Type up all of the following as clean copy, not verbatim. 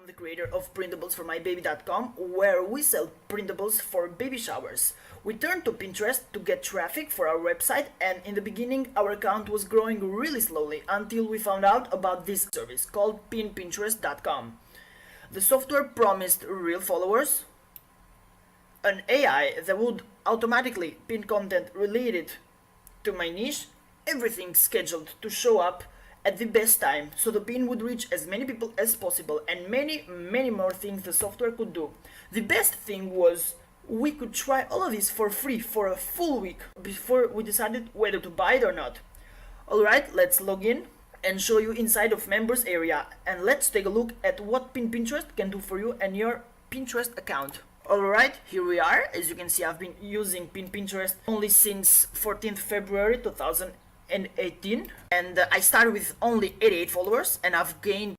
I'm the creator of printablesformybaby.com, where we sell printables for baby showers. We turned to Pinterest to get traffic for our website, and in the beginning our account was growing really slowly until we found out about this service called pinpinterest.com. The software promised real followers, an AI that would automatically pin content related to my niche, everything scheduled to show up at the best time so the pin would reach as many people as possible, and many more things the software could do. The best thing was we could try all of this for free for a full week before we decided whether to buy it or not. Alright, let's log in and show you inside of members area, and let's take a look at what Pinterest can do for you and your Pinterest account. Alright, here we are. As you can see, I've been using Pinterest only since 14th February 2018, and I started with only 88 followers, and I've gained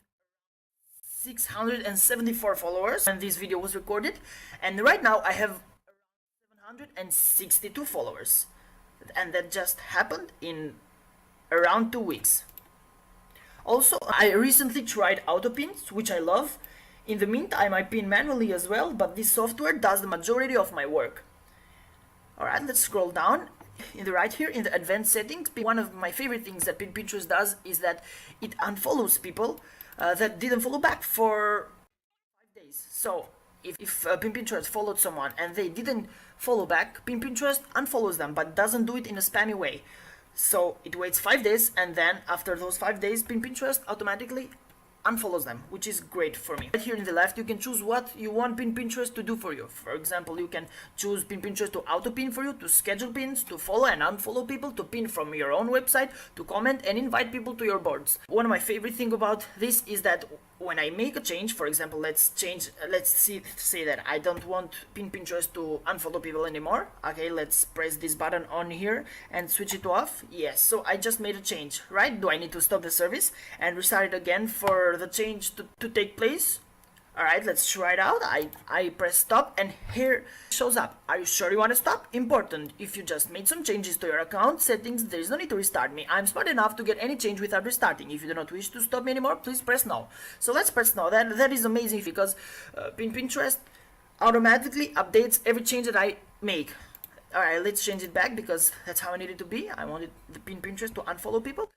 674 followers when this video was recorded, and right now I have 762 followers, and that just happened in around 2 weeks. Also, I recently tried autopins, which I love. In the meantime, I pin manually as well, but this software does the majority of my work. Alright, let's scroll down. In the right here, in the advanced settings, one of my favorite things that Pinterest does is that it unfollows people that didn't follow back for 5 days. So, if Pinterest followed someone and they didn't follow back, Pinterest unfollows them, but doesn't do it in a spammy way. So, it waits 5 days, and then after those 5 days, Pinterest automatically unfollows them, which is great for me. Right here in the left, you can choose what you want Pinterest to do for you. For example, you can choose Pinterest to auto pin for you, to schedule pins, to follow and unfollow people, to pin from your own website, to comment and invite people to your boards. One of my favorite things about this is that when I make a change, for example, let's say that I don't want Pinterest to unfollow people anymore. Okay, let's press this button on here and switch it off. Yes, so I just made a change, right? Do I need to stop the service and restart it again for the change to take place? Alright, let's try it out. I press stop, and here shows up. Are you sure you want to stop? Important. If you just made some changes to your account settings, there is no need to restart me. I'm smart enough to get any change without restarting. If you do not wish to stop me anymore, please press no. So let's press no. That is amazing because Pinterest automatically updates every change that I make. Alright, let's change it back because that's how I need it to be. I wanted the Pinterest to unfollow people.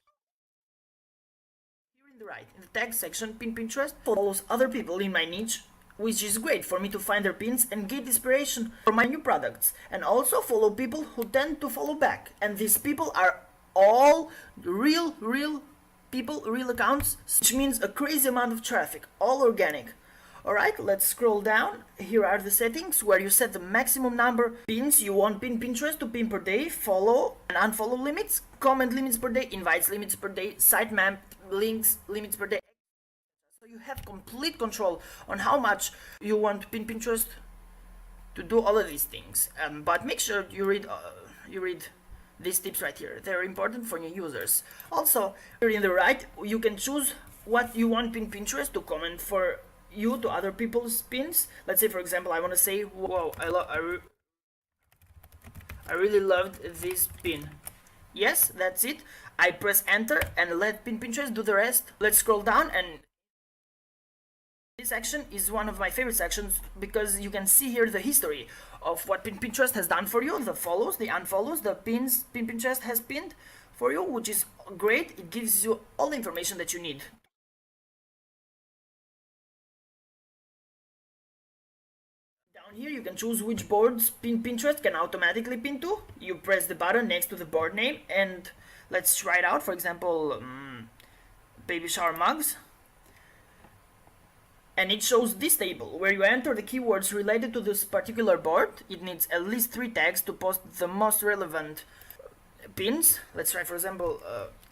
Right, in the tag section, Pinterest follows other people in my niche, which is great for me to find their pins and get inspiration for my new products, and also follow people who tend to follow back. And these people are all real people, real accounts, which means a crazy amount of traffic, all organic. Alright, let's scroll down. Here are the settings where you set the maximum number of pins you want Pinterest to pin per day, follow and unfollow limits, comment limits per day, invites limits per day, sitemap links limits per day. So you have complete control on how much you want Pinterest to do all of these things. But make sure you read these tips right here. They're important for new users. Also, here in the right, you can choose what you want Pinterest to comment for you to other people's pins. Let's say, for example, I want to say, "Whoa, I really loved this pin." Yes, that's it. I press enter and let Pinterest do the rest. Let's scroll down, and this section is one of my favorite sections because you can see here the history of what Pinterest has done for you, the follows, the unfollows, the pins Pinterest has pinned for you, which is great. It gives you all the information that you need. Down here you can choose which boards Pinterest can automatically pin to. You press the button next to the board name, and let's try it out. For example, baby shower mugs, and it shows this table where you enter the keywords related to this particular board. It needs at least 3 tags to post the most relevant pins. Let's try, for example,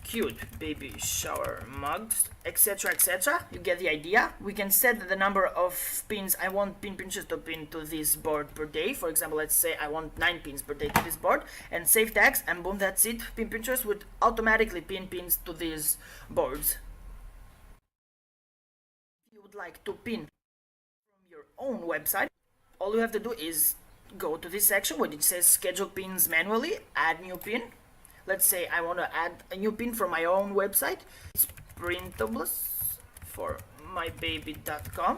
cute baby shower mugs, etc, etc. You get the idea. We can set the number of pins I want Pinterest to pin to this board per day. For example, let's say I want 9 pins per day to this board, and save tags, and boom, that's it. Pinterest would automatically pin pins to these boards. If you would like to pin from your own website, all you have to do is go to this section where it says schedule pins manually, add new pin. Let's say I want to add a new pin from my own website. It's printables for mybaby.com.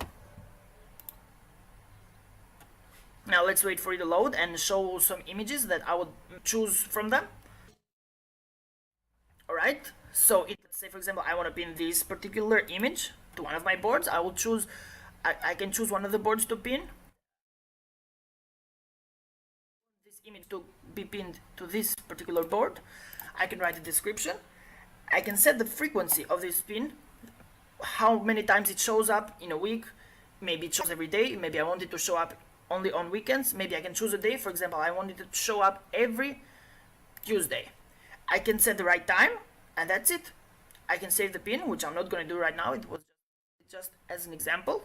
Now let's wait for it to load and show some images that I would choose from them. Alright, so let's say for example I want to pin this particular image to one of my boards. I will choose, I can choose one of the boards to pin. This image to be pinned to this particular board. I can write a description. I can set the frequency of this pin, how many times it shows up in a week. Maybe it shows every day, maybe I want it to show up only on weekends. Maybe I can choose a day, for example I want it to show up every Tuesday. I can set the right time, and that's it. I can save the pin, which I'm not going to do right now. It was just as an example.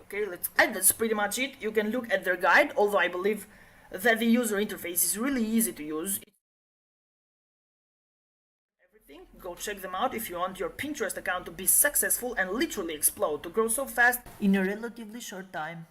Okay, that's pretty much it. You can look at their guide, although I believe that the user interface is really easy to use. Everything, go check them out if you want your Pinterest account to be successful and literally explode, to grow so fast in a relatively short time.